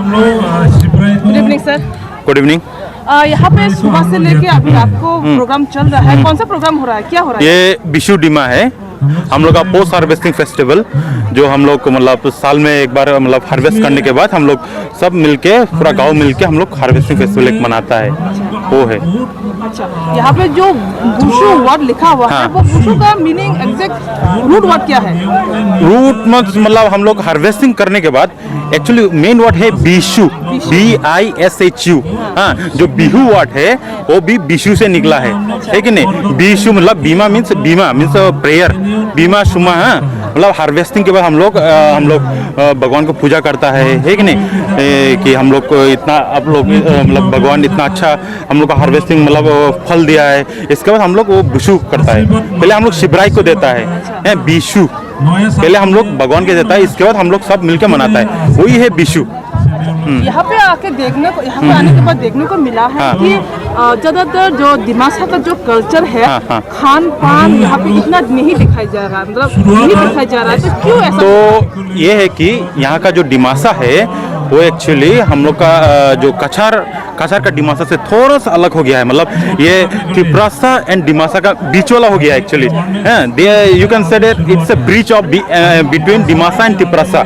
Good evening sir. Good evening. यहाँ पे सुबह से लेके अभी रात को प्रोग्राम चल रहा है, कौन सा प्रोग्राम हो रहा है, क्या हो रहा है? ये बिशु डिमा है, हम लोग का पोस्ट हार्वेस्टिंग फेस्टिवल, जो हम लोग मतलब साल में एक बार मतलब हार्वेस्ट करने के बाद हम लोग सब मिलके पूरा गांव मिलके हम लोग हार्वेस्टिंग फेस्टिवल एक मनाता है, वो है। अच्छा, यहाँ पे जो बुशु वर्ड लिखा हुआ है, वो बुशु का मीनिंग एग्जैक्ट रूट वर्ड क्या है? रूट मतलब हम लोग हार्वेस्टिंग करने के बाद एक्चुअली मेन वर्ड है बिशु, BISHU। हाँ, जो बिहू वर्ड है वो भी बिशु से निकला है कि नहीं? बिशु मतलब बीमा मीन्स प्रेयर, बीमा शुमा। हाँ, मतलब हार्वेस्टिंग के बाद हम लोग भगवान को पूजा करता है कि नहीं? कि हम लोग को इतना आप लोग मतलब भगवान इतना अच्छा हम लोग को हार्वेस्टिंग मतलब फल दिया है, इसके बाद हम लोग वो बिशु करता है। पहले हम लोग शिवरात्रि को देता है बिशु, पहले हम लोग भगवान के देता है, इसके बाद हम लोग सब मिलकर मनाता है, वही है बिशु। यहाँ पे आके देखने को, यहाँ पे आने के बाद देखने को मिला है कि ज्यादातर जो दिमासा का जो कल्चर है, खान पान यहाँ पे इतना नहीं दिखाई जा रहा, मतलब नहीं दिखाई जा रहा है, तो क्यों ऐसा? तो ये है कि यहाँ का जो डिमासा है वो एक्चुअली हम लोग का जो कछार का डिमासा से थोड़ा सा अलग हो गया है, मतलब ये तिप्रासा एंड डिमासा का बीच वाला हो गया है actually. You can say that it's a bridge of between Dimasa and Tiprasa,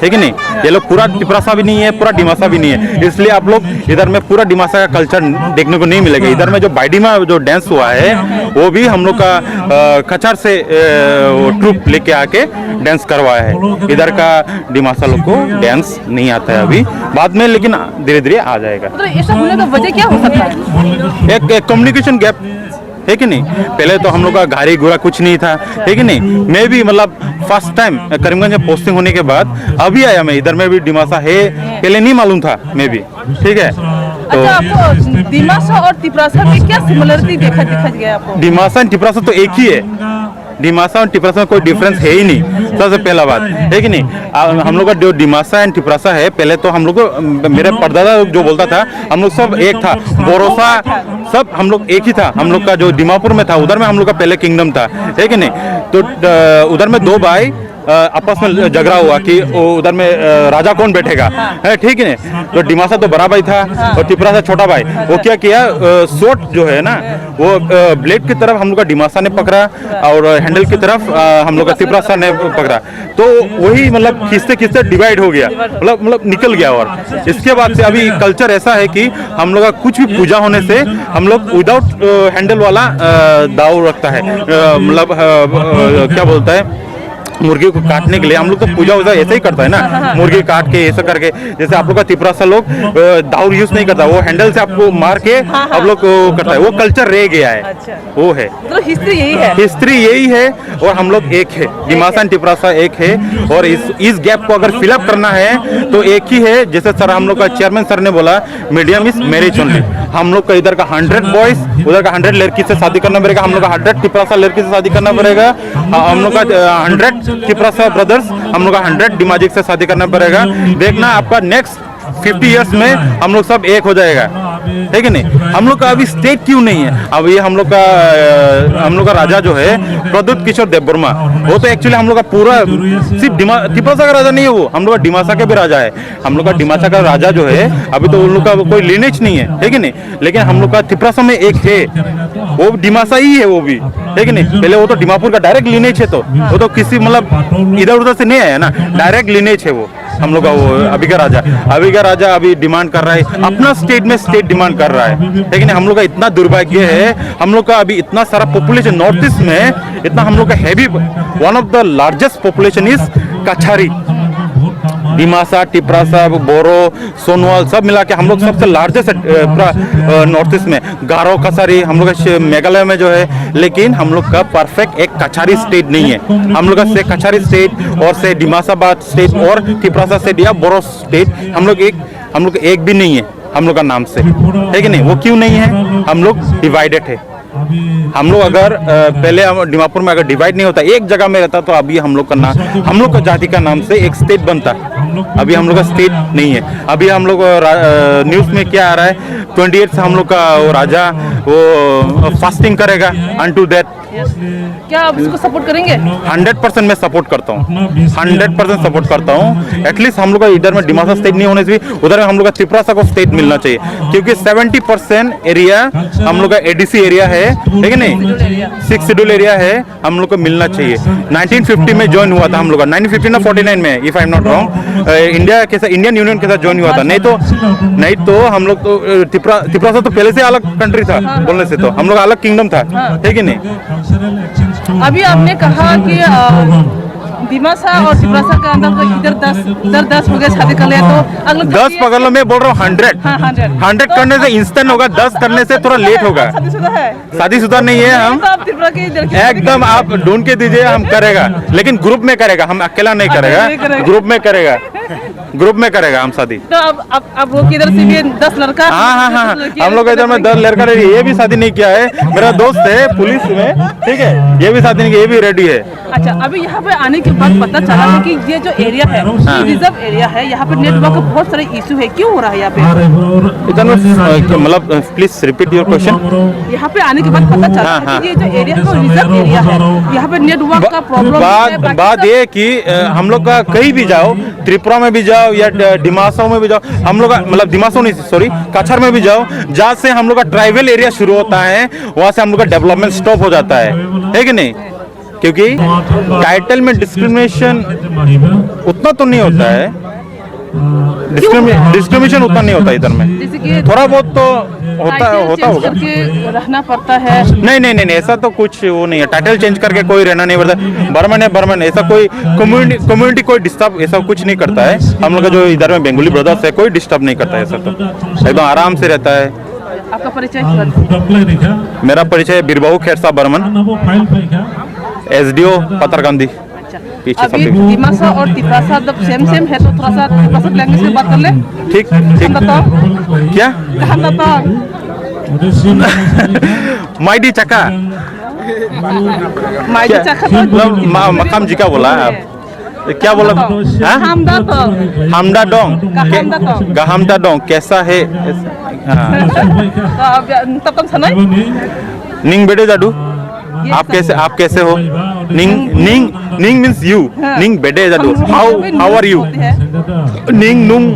है कि नहीं? ये लोग पूरा तिप्रासा भी नहीं है, पूरा डिमासा भी नहीं है, इसलिए आप लोग इधर में पूरा डिमासा का कल्चर देखने को नहीं मिलेगा। इधर में जो बाइडिमा जो डांस हुआ है वो भी हम लोग का कछार से ट्रूप लेके आके डांस करवाया है। इधर का डिमासा लोग को डांस नहीं आता है अभी, बाद में लेकिन धीरे धीरे आ जाएगा। तो ऐसा होने का वजह क्या हो सकता है? एक कम्युनिकेशन गैप है कि नहीं? पहले तो हम लोग का गाड़ी घोड़ा कुछ नहीं था, है कि नहीं? मैं भी मतलब फर्स्ट टाइम करीमगंज में पोस्टिंग होने के बाद अभी आया मैं, इधर में भी डिमासा है, पहले नहीं मालूम था मैं भी, ठीक है? तो अच्छा, आपको डिमासा और तिप्रासा में क्या सिमिलरिटी दिखा गया आपको? डिमासा और तिप्रासा तो एक ही है, डिमासा और तिप्रासा में कोई डिफरेंस है ही नहीं, सबसे पहला बात है कि नहीं? हम लोग का जो डिमासा एंड तिप्रासा है, पहले तो हम लोग को मेरे परदादा जो बोलता था हम लोग सब एक था, बोरोसा सब हम लोग एक ही था। हम लोग का जो दीमापुर में था उधर में हम लोग का पहले किंगडम था, है कि नहीं? तो उधर में दो भाई आपस में झगड़ा हुआ कि उधर में राजा कौन बैठेगा, है ठीक है? तो डिमासा तो बड़ा भाई था और तिप्रासा छोटा भाई, वो क्या किया, सोट जो है ना वो ब्लेड की तरफ हम लोग का डिमासा ने पकड़ा और हैंडल की तरफ हम लोग का तिप्रासा ने पकड़ा, तो वही मतलब खींचते खींचते डिवाइड हो गया, मतलब निकल गया। और इसके बाद से अभी कल्चर ऐसा है कि हम लोग का कुछ भी पूजा होने से हम लोग विदाउट हैंडल वाला दाव रखता है, मतलब क्या बोलता है, मुर्गी को काटने के लिए हम लोग तो पूजा वूजा ऐसे ही करता है ना, मुर्गी काट के ऐसा करके। जैसे आप लोग का तिप्रासा लोग दाव यूज नहीं करता, वो हैंडल से आपको मार के आप लोग करता है, वो कल्चर रह गया है। अच्छा। वो है तो हिस्ट्री यही है, हिस्ट्री यही है, और हम लोग एक है, डिमासा एंड तिप्रासा एक है। और इस गैप को अगर फिलअप करना है तो एक ही है, जैसे सर हम लोग का चेयरमैन सर ने बोला, मीडियम इज मैरिज ओनली। हम लोग का इधर का 100 बॉयज, उधर का 100 लड़की से शादी करना पड़ेगा, हम लोग का 100 तिप्रासा लड़की से शादी करना पड़ेगा, हम लोग का 100 तिप्रासा ब्रदर्स, हम लोग का 100 डिमाजिक से शादी करना पड़ेगा। देखना आपका नेक्स्ट 50 इयर्स में हम लोग सब एक हो जाएगा, है कि नहीं? हम लोग का अभी स्टेट क्यों नहीं है? अब ये हम लोग का राजा जो है प्रद्युत किशोर देवबर्मा, वो तो एक्चुअली हम लोग का पूरा सिर्फ तिप्रासा का राजा नहीं है, वो हम लोग का डिमासा का भी राजा है। हम लोग का डिमासा का राजा जो है अभी तो उन लोग का कोई लिनेज नहीं है कि नहीं? लेकिन हम लोग का तिप्रासा में एक है, वो डिमासा ही है, वो भी है कि नहीं? पहले वो तो डिमापुर का डायरेक्ट लिनेज है, तो वो तो किसी मतलब इधर उधर से नहीं आया ना, डायरेक्ट लिनेज है वो हम लोग का। वो अभी का राजा अभी डिमांड कर रहा है अपना स्टेट में, स्टेट डिमांड कर रहा है, लेकिन हम लोग का इतना दुर्भाग्य है, हम लोग का अभी इतना सारा पॉपुलेशन नॉर्थ ईस्ट में, इतना हम लोग का heavy, one of the largest population is Kachari, Dimasa, Tiprasa, Boro, Sonowal सब मिला के हम लोग सबसे लार्जेस्ट पूरा नॉर्थ ईस्ट में। गारो कछारी हम लोग का मेघालय में जो है, लेकिन हम लोग का परफेक्ट एक कछारी स्टेट नहीं है। हम लोग का से कछारी स्टेट और से डिमासाबाद स्टेट और तिप्रासा स्टेट या बोरो स्टेट हम लोग एक भी नहीं है हम लोग का नाम से, है कि नहीं? वो क्यों नहीं है? हम लोग डिवाइडेड है। हम लोग अगर पहले डिमापुर में अगर डिवाइड नहीं होता, एक जगह में रहता, तो अभी हम लोग का जाति का नाम से एक स्टेट बनता। अभी हम लोग का स्टेट नहीं है। अभी हम लोग न्यूज़ में क्या आ रहा है, 28 से हम लोग का वो राजा वो फास्टिंग करेगा अनटू दैट क्या आप इसको सपोर्ट करेंगे? 100% मैं सपोर्ट करता हूँ, 100% सपोर्ट करता हूँ। एटलीस्ट हम लोग का इधर में डिमासा स्टेट नहीं होने से भी उधर में हम लोग का त्रिपुरा को स्टेट मिलना चाहिए, क्योंकि 70% एरिया हम लोग का एडीसी एरिया है, ठीक है नहीं, 6 शेड्यूल एरिया है, हम लोग को मिलना चाहिए। 1950 में ज्वाइन हुआ था हम लोग का, 1950 ना 49 में, if I am not wrong, India के साथ, इंडियन यूनियन के साथ ज्वाइन हुआ था। नहीं तो हम लोग तो त्रिपुरा से तो पहले से अलग कंट्री था, बोलने से तो हम लोग अलग किंगडम था, ठीक है नहीं। अभी आपने कहा कि दिमासा और त्रिपुरा के अंदर तो इधर 10 हो गए शादी कर लिया, तो अगले 10 पकड़ लो, मैं बोल रहा हूँ 100 करने से इंस्टेंट होगा, 10 करने से थोड़ा लेट होगा। शादीशुदा है? शादीशुदा नहीं है हम, तो आप त्रिपुरा के इधर एकदम आप ढूंढ के दीजिए, हम करेगा, लेकिन ग्रुप में करेगा, हम अकेला नहीं करेगा, ग्रुप में करेगा, ग्रुप में करेगा हम शादी। तो अब वो किधर से भी 10 लड़का? हाँ, हम लोग इधर में 10 लड़का रेडी, ये भी शादी नहीं किया है, मेरा दोस्त है पुलिस में, ठीक है, ये भी शादी नहीं किया, ये भी रेडी है। अच्छा, अभी यहाँ पे आने के बाद पता चला है कि ये जो एरिया है, रिजर्व एरिया है, यहाँ पे नेटवर्क का बहुत सारे इशू है, क्यों हो रहा है यहाँ पे? इधर में मतलब प्लीज रिपीट योर क्वेश्चन। यहाँ पे आने के बाद पता चला है कि ये जो एरिया है रिजर्व एरिया है, यहाँ पे नेटवर्क का प्रॉब्लम है। बात ये कि हम लोग का कहीं भी जाओ, त्रिपुरा में भी जाओ या डिमासा में भी जाओ, हम लोग का मतलब डिमासा नहीं, सॉरी, कछर में भी जाओ, जहाँ से हम लोग का ट्राइबल एरिया शुरू होता है, वहाँ से हम लोग का डेवलपमेंट स्टॉप हो जाता है कि नहीं? क्योंकि टाइटल में डिस्क्रिमिनेशन उतना तो नहीं होता है, डिस्क्रिमिनेशन उतना नहीं होता इधर में, जैसे कि थोड़ा बहुत तो होता होगा। करके रहना पड़ता है। नहीं, ऐसा तो कुछ वो नहीं है, टाइटल चेंज करके कोई रहना नहीं पड़ता, बर्मन है बर्मन, ऐसा कोई कम्युनिटी कोई डिस्टर्ब ऐसा कुछ नहीं करता है। हम लोग का जो इधर में बंगाली ब्रदर्स है, कोई डिस्टर्ब नहीं करता है, ऐसा तो एकदम आराम से रहता है। आपका परिचय? मेरा परिचय बीरबाऊ खेरसा बर्मन, SDO पतरकांदी। अभी दिमासा और तिप्रासा जब सेम है, तो थोड़ा सा तिप्रासा लैंग्वेज में बात कर ले। ठीक। क्या? माइडी चका, मकाम जी का बोला आप, क्या बोला? हमदा डोंग कैसा है? निंग बेटे जाडू, आप कैसे हो? निंग मींस यू, निंग बेटे जाडू, हाउ आर यू? निंग नुंग।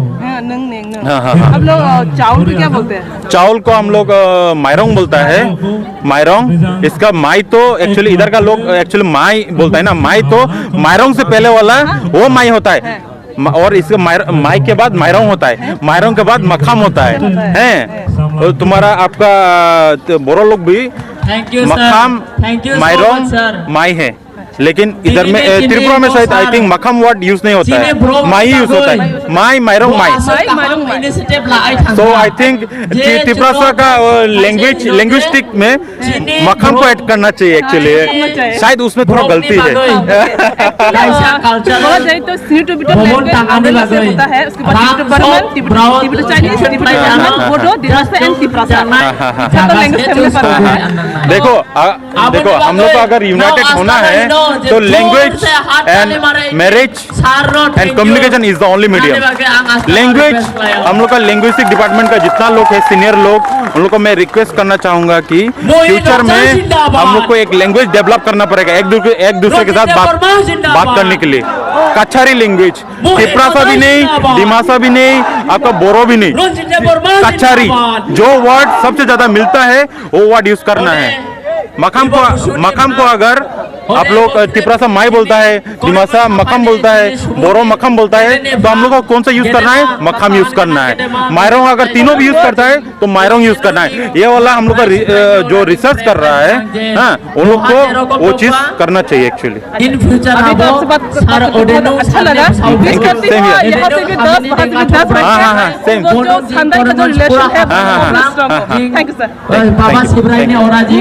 हाँ। हम लोग चावल को क्या बोलते हैं? चावल को हम लोग मायरोंग बोलता है, मायरोंग। इसका माई तो एक्चुअली इधर का लोग एक्चुअली माई बोलता है ना, माई तो मायरोंग से पहले वाला वो माई होता है, और इसके माई के बाद मायरोंग होता है, मायरोंग के बाद मखाम होता है। और तुम्हारा आपका बोरो लोग भी मखाम, मायरोंग, माई है, लेकिन इधर में त्रिपुरा में शायद आई थिंक मखम वर्ड यूज नहीं होता है, माई यूज होता है, माई मायरोंग माई। सो आई थिंक त्रिपुरा का लैंग्वेस्टिक में मखम को ऐड करना चाहिए एक्चुअली, शायद उसमें थोड़ा गलती है। देखो हम लोग को अगर यूनाइटेड होना है तो language and marriage and communication is the only medium. Language हम लोग का लैंग्वेस्टिक डिपार्टमेंट का जितना लोग है सीनियर लोग, उन लोग को मैं रिक्वेस्ट करना चाहूंगा कि फ्यूचर में हम लोग को एक लैंग्वेज डेवलप करना पड़ेगा एक दूसरे के साथ बात करने के लिए। कछारी लैंग्वेज, त्रिपुरा भी नहीं, डिमासा भी नहीं, आपका बोरो भी नहीं, कछारी जो वर्ड सबसे ज्यादा मिलता है वो वर्ड यूज करना है। मकाम को अगर आप लोग त्रिपुरा माई बोलता है, दिमासा मखम बोलता है, बोरो मखम बोलता है, तो हम लोग को कौन सा यूज करना है? मखम यूज करना है। मायरोंग अगर तीनों भी यूज करता है तो मायरोंग यूज करना है। ये वाला हम लोग का जो रिसर्च कर रहा है, हाँ, उन लोग को वो चीज करना चाहिए एक्चुअली। इन फ्यूचर अच्छा लगा, थैंक यू सर। बाबा शिवराय ने और